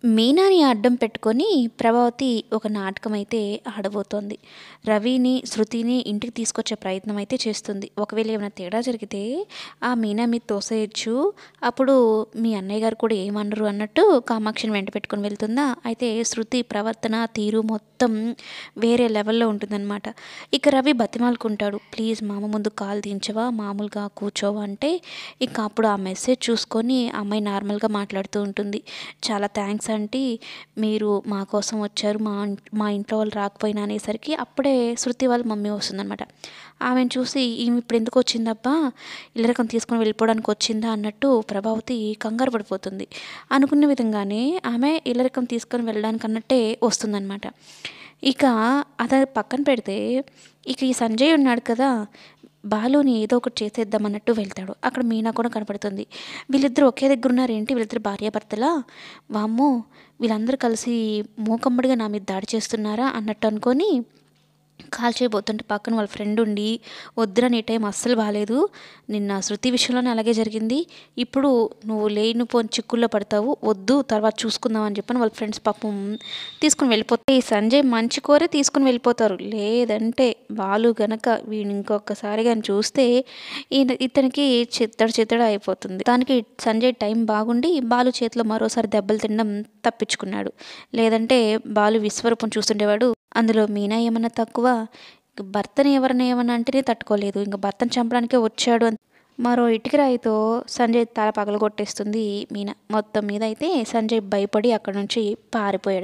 మీనాని అడ్డం పెట్టుకొని ప్రభావతి ఒక నాటకం అయితే ఆడబోతోంది. రవిని, శృతిని ఇంటికి తీసుకొచ్చే ప్రయత్నం అయితే చేస్తుంది. ఒకవేళ ఏమైనా తేడా జరిగితే ఆ మీనా మీద తోసేయొచ్చు. అప్పుడు మీ అన్నయ్య గారు కూడా ఏమనరు అన్నట్టు కామాక్షిని వెంట పెట్టుకొని వెళ్తుందా. అయితే శృతి ప్రవర్తన, తీరు మొత్తం వేరే లెవెల్లో ఉంటుందన్నమాట. ఇక రవి బతిమాలుకుంటాడు, ప్లీజ్ మామ ముందు కాలు దించవా, మామూలుగా కూర్చోవా అంటే ఇక అప్పుడు ఆ మెసేజ్ చూసుకొని ఆ అమ్మాయి నార్మల్గా మాట్లాడుతూ ఉంటుంది. చాలా థ్యాంక్స్ ఆంటీ, మీరు మా కోసం వచ్చారు, మా ఇంట్లో వాళ్ళు రాకపోయినా అనేసరికి అప్పుడే శృతి వాళ్ళ మమ్మీ వస్తుందన్నమాట. ఆమెను చూసి ఈమె ఇప్పుడు ఎందుకు వచ్చిందబ్బా, ఇల్లరకం తీసుకొని వెళ్ళిపోవడానికి వచ్చిందా అన్నట్టు ప్రభావతి కంగారు పడిపోతుంది. అనుకున్న విధంగానే ఆమె ఇల్లరకం తీసుకొని వెళ్ళడానికి అన్నట్టే వస్తుందన్నమాట. ఇక అది పక్కన పెడితే ఇక ఈ సంజయ్ ఉన్నాడు కదా, బాలుని ఏదో ఒకటి చేసేద్దాం అన్నట్టు వెళ్తాడు. అక్కడ మీనా కూడా కనపడుతుంది. వీళ్ళిద్దరూ ఒకే దగ్గర ఉన్నారేంటి, వీళ్ళిద్దరు భార్యాభర్తలా, వామ్మో వీళ్ళందరూ కలిసి మూకమ్మడిగా నా మీద దాడి చేస్తున్నారా అన్నట్టు అనుకొని కాల్ చేయబోతుంటే పక్కన వాళ్ళ ఫ్రెండ్ ఉండి, వద్దురా నీ టైం అస్సలు బాలేదు, నిన్న శృతి విషయంలోనే అలాగే జరిగింది, ఇప్పుడు నువ్వు లేనిపోని చిక్కుల్లో పడతావు, వద్దు తర్వాత చూసుకుందాం అని చెప్పని వాళ్ళ ఫ్రెండ్స్ పాపం తీసుకుని వెళ్ళిపోతే ఈ సంజయ్ మంచి కోరే తీసుకుని వెళ్ళిపోతారు. లేదంటే వాళ్ళు గనక వీడిని ఇంకొకసారి కానీ చూస్తే ఇతనికి చిత్తడి అయిపోతుంది. దానికి సంజయ్ టైం బాగుండి బాలు చేతిలో మరోసారి దెబ్బలు తినడం తప్పించుకున్నాడు. లేదంటే బాలు విశ్వరూపం చూస్తుండేవాడు. అందులో మీనా ఏమన్నా తక్కువ, భర్తని ఎవరైనా ఏమన్నా అంటేనే తట్టుకోలేదు, ఇంకా భర్తను చంపడానికే వచ్చాడు అని మరో ఇటుక రాయితో సంజయ్ తల పగలగొట్టేస్తుంది మీనా. మొత్తం మీద అయితే సంజయ్ భయపడి అక్కడ నుంచి పారిపోయాడు.